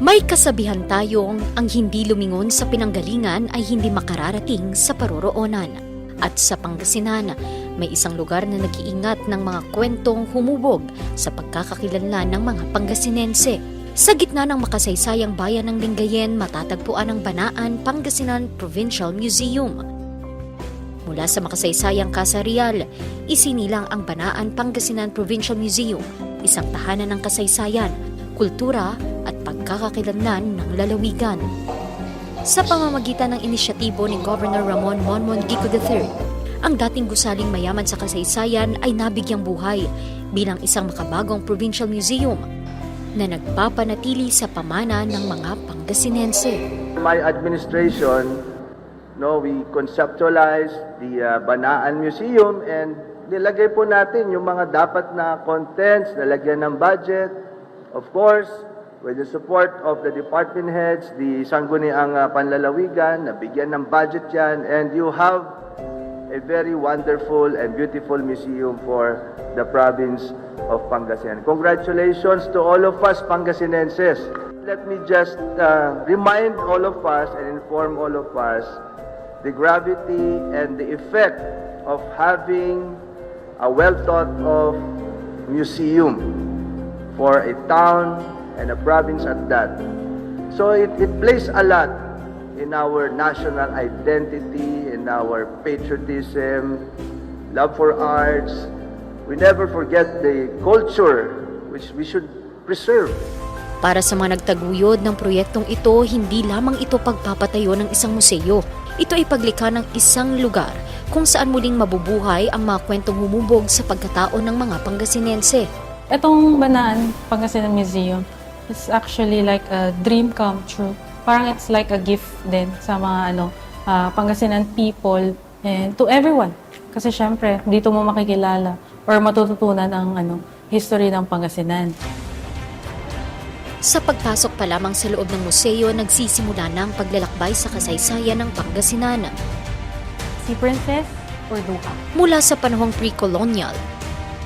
May kasabihan tayong ang hindi lumingon sa pinanggalingan ay hindi makararating sa paroroonan. At sa Pangasinan, may isang lugar na nag-iingat ng mga kwentong humubog sa pagkakakilanlan ng mga Pangasinense. Sa gitna ng makasaysayang bayan ng Lingayen, matatagpuan ang Banaan Pangasinan Provincial Museum. Mula sa makasaysayang Casa Real, isinilang ang Banaan Pangasinan Provincial Museum, isang tahanan ng kasaysayan, kultura at pagkakakilanlan ng lalawigan. Sa pamamagitan ng inisyatibo ni Governor Ramon Monmon Gico III, ang dating gusaling mayaman sa kasaysayan ay nabigyang buhay bilang isang makabagong provincial museum na nagpapanatili sa pamana ng mga Pangasinense. My administration, we conceptualized the Banaan Museum and nilagay po natin yung mga dapat na contents, nalagyan ng budget. Of course, with the support of the department heads, the Sangguniang Panlalawigan, nabigyan ng budget yan, and you have a very wonderful and beautiful museum for the province of Pangasinan. Congratulations to all of us Pangasinenses. Let me just remind all of us and inform all of us the gravity and the effect of having a well-thought-of museum for a town and a province at that. So it plays a lot in our national identity, in our patriotism, love for arts. We never forget the culture which we should preserve. Para sa mga nagtaguyod ng proyektong ito, hindi lamang ito pagpapatayo ng isang museo. Ito ay paglikha ng isang lugar kung saan muling mabubuhay ang mga kwentong humubog sa pagkatao ng mga Pangasinense. Itong Banaan Pangasinan Museum is actually like a dream come true. Parang it's like a gift din sa mga Pangasinan people and to everyone. Kasi syempre, dito mo makikilala or matututunan ang history ng Pangasinan. Sa pagpasok pa lamang sa loob ng museo, nagsisimula na ang paglalakbay sa kasaysayan ng Pangasinan. Si Princess or Duha? Mula sa panahong pre-colonial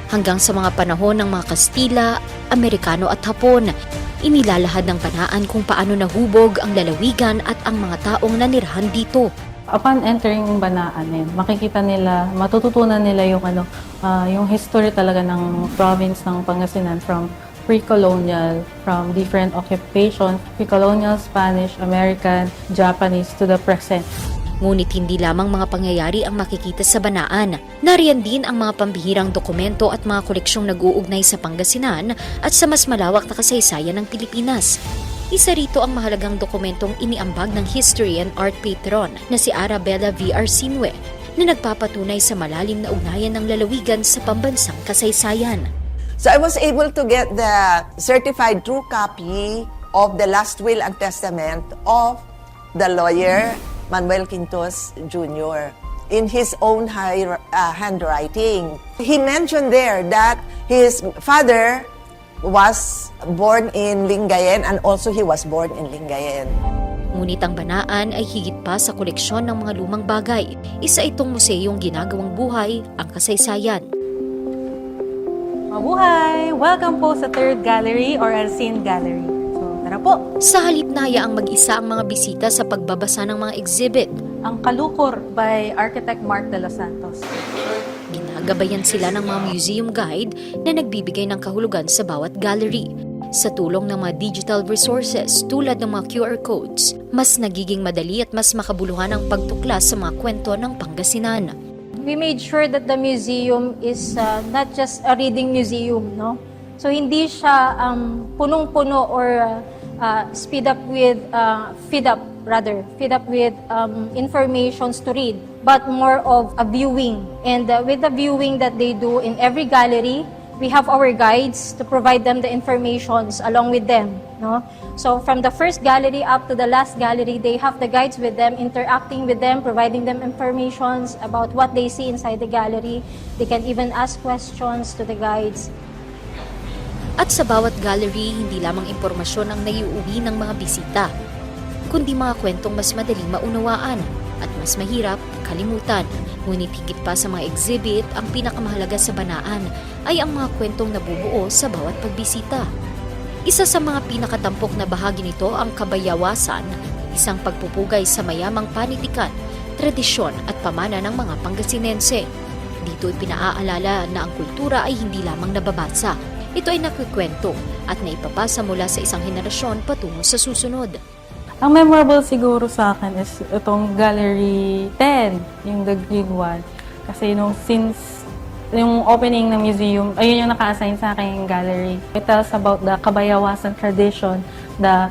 hanggang sa mga panahon ng mga Kastila, Amerikano at Hapon, inilalahad ng Banaan kung paano nahubog ang lalawigan at ang mga taong nanirahan dito. Upon entering Banaan, makikita nila, matututunan nila yung history talaga ng province ng Pangasinan from pre-colonial, from different occupations, pre-colonial, Spanish, American, Japanese to the present. Ngunit hindi lamang mga pangyayari ang makikita sa Banaan. Nariyan din ang mga pambihirang dokumento at mga koleksyong nag-uugnay sa Pangasinan at sa mas malawak na kasaysayan ng Pilipinas. Isa rito ang mahalagang dokumentong iniambag ng History and Art Patron na si Arabella V. Arsinue na nagpapatunay sa malalim na ugnayan ng lalawigan sa pambansang kasaysayan. So I was able to get the certified true copy of the last will and testament of the lawyer Manuel Quintos Jr. in his own handwriting. He mentioned there that his father was born in Lingayen and also he was born in Lingayen. Ngunit ang Banaan ay higit pa sa koleksyon ng mga lumang bagay. Isa itong museyong ginagawang buhay ang kasaysayan. Mabuhay! Welcome po sa Third Gallery or Arsin Gallery. So, tara po! Sa halip na hayaang mag-isa ang mga bisita sa pagbabasa ng mga exhibit, Ang Kalukor by Architect Mark de los Santos. ginagabayan sila ng mga museum guide na nagbibigay ng kahulugan sa bawat gallery. Sa tulong ng mga digital resources tulad ng mga QR codes, mas nagiging madali at mas makabuluhan ang pagtuklas sa mga kwento ng Pangasinan. We made sure that the museum is not just a reading museum, no? So hindi siya punong-puno or feed up with informations to read, but more of a viewing. And with the viewing that they do in every gallery, we have our guides to provide them the informations along with them, no? So from the first gallery up to the last gallery, they have the guides with them, interacting with them, providing them informations about what they see inside the gallery. They can even ask questions to the guides. At sa bawat gallery, hindi lamang impormasyon ang naiuwi ng mga bisita, kundi mga kwentong mas madaling maunawaan at mas mahirap kalimutan. Ngunit higit pa sa mga exhibit, ang pinakamahalaga sa Banaan ay ang mga kwentong nabubuo sa bawat pagbisita. Isa sa mga pinakatampok na bahagi nito ang kabayawasan, isang pagpupugay sa mayamang panitikan, tradisyon at pamana ng mga Pangasinense. Dito ipinaaalala na ang kultura ay hindi lamang nababasa. Ito ay nakwikwento at naipapasa mula sa isang henerasyon patungo sa susunod. Ang memorable siguro sa akin is itong Gallery 10, yung the green one. Kasi since yung opening ng museum, ayun yung naka-assign sa akin yung gallery. It tells about the kabayawasan tradition, the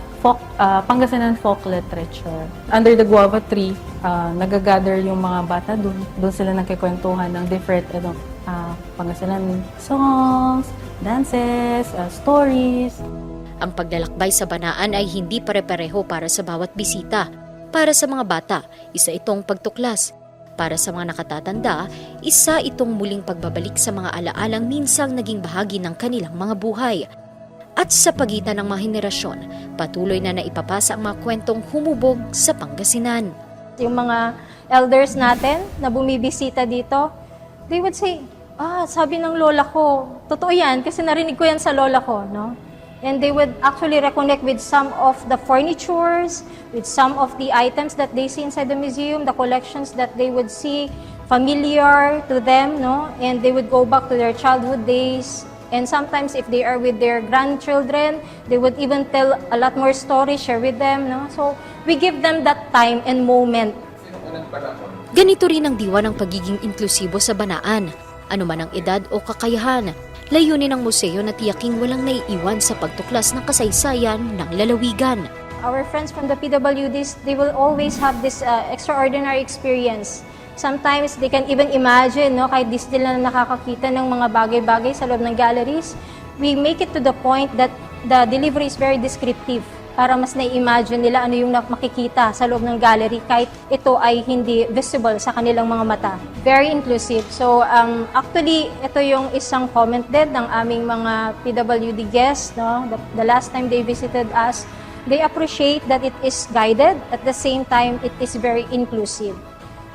Pangasinan folk literature. Under the guava tree, nagagather yung mga bata dun. Doon sila nagkikwentuhan ng different Pangasinan songs, dances, stories. Ang paglalakbay sa Banaan ay hindi pare-pareho para sa bawat bisita. Para sa mga bata, isa itong pagtuklas. Para sa mga nakatatanda, isa itong muling pagbabalik sa mga alaalang minsang naging bahagi ng kanilang mga buhay. At sa pagitan ng mga henerasyon, patuloy na naipapasa ang mga kwentong humubog sa Pangasinan. Yung mga elders natin na bumibisita dito, they would say, sabi ng lola ko, totoo yan kasi narinig ko yan sa lola ko, no? And they would actually reconnect with some of the furnitures, with some of the items that they see inside the museum, the collections that they would see familiar to them, no? And they would go back to their childhood days. And sometimes if they are with their grandchildren, they would even tell a lot more stories, share with them, no? So we give them that time and moment. Ganito rin ang diwa ng pagiging inklusibo sa Banaan. Ano man ang edad o kakayahan, layunin ng museo na tiyaking walang naiiwan sa pagtuklas ng kasaysayan ng lalawigan. Our friends from the PWDs, they will always have this extraordinary experience. Sometimes they can even imagine, no, kahit di sila nakakakita ng mga bagay-bagay sa loob ng galleries, we make it to the point that the delivery is very descriptive para mas na-imagine nila ano yung makikita sa loob ng gallery kahit ito ay hindi visible sa kanilang mga mata. Very inclusive. So actually, ito yung isang comment din ng aming mga PWD guests. No? The last time they visited us, they appreciate that it is guided. At the same time, it is very inclusive.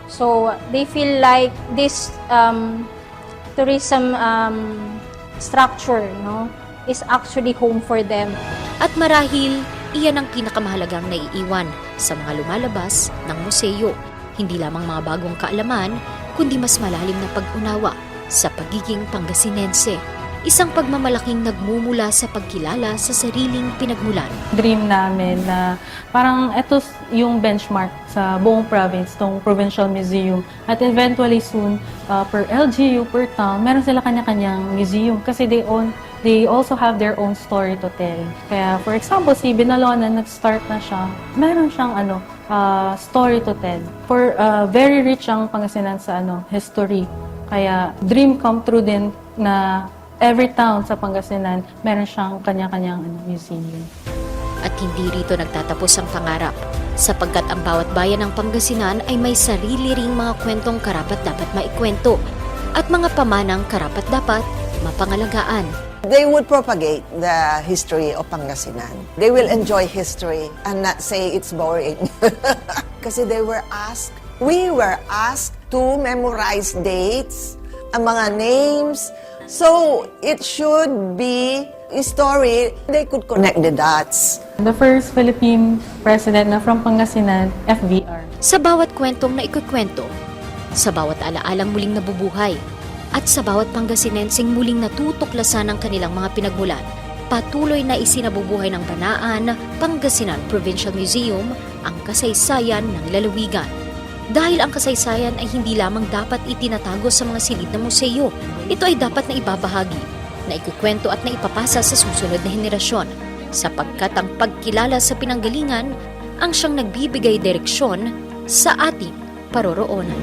So they feel like this tourism structure, no, is actually home for them. At marahil, iyan ang pinakamahalagang naiiwan sa mga lumalabas ng museo. Hindi lamang mga bagong kaalaman, kundi mas malalim na pag-unawa sa pagiging Pangasinense. Isang pagmamalaking nagmumula sa pagkilala sa sariling pinagmulan. Dream namin na parang ito yung benchmark sa buong province, tong provincial museum. At eventually soon, per LGU, per town, meron sila kanya-kanyang museum kasi they also have their own story to tell. Kaya for example, si Binalonan, nag-start na siya, meron siyang story to tell. For very rich ang Pangasinan sa history. Kaya dream come true din na every town sa Pangasinan, meron siyang kanya-kanyang museum. At hindi rito nagtatapos ang pangarap, sapagkat ang bawat bayan ng Pangasinan ay may sarili ring mga kwentong karapat-dapat maikwento at mga pamanang karapat-dapat mapangalagaan. They would propagate the history of Pangasinan. They will enjoy history and not say it's boring. Kasi we were asked to memorize dates, ang mga names. So, it should be a story. They could connect the dots. The first Philippine president na from Pangasinan, FVR. Sa bawat kwentong na ikukwento, sa bawat alaalang muling nabubuhay, at sa bawat Pangasinenseng muling natutuklasan ang kanilang mga pinagmulan, patuloy na isinabubuhay ng Banaan, Pangasinan Provincial Museum ang kasaysayan ng lalawigan. Dahil ang kasaysayan ay hindi lamang dapat itinatago sa mga silid na museo, ito ay dapat na ibabahagi, na ikukwento at na ipapasa sa susunod na henerasyon, sapagkat ang pagkilala sa pinanggalingan ang siyang nagbibigay direksyon sa ating paroroonan.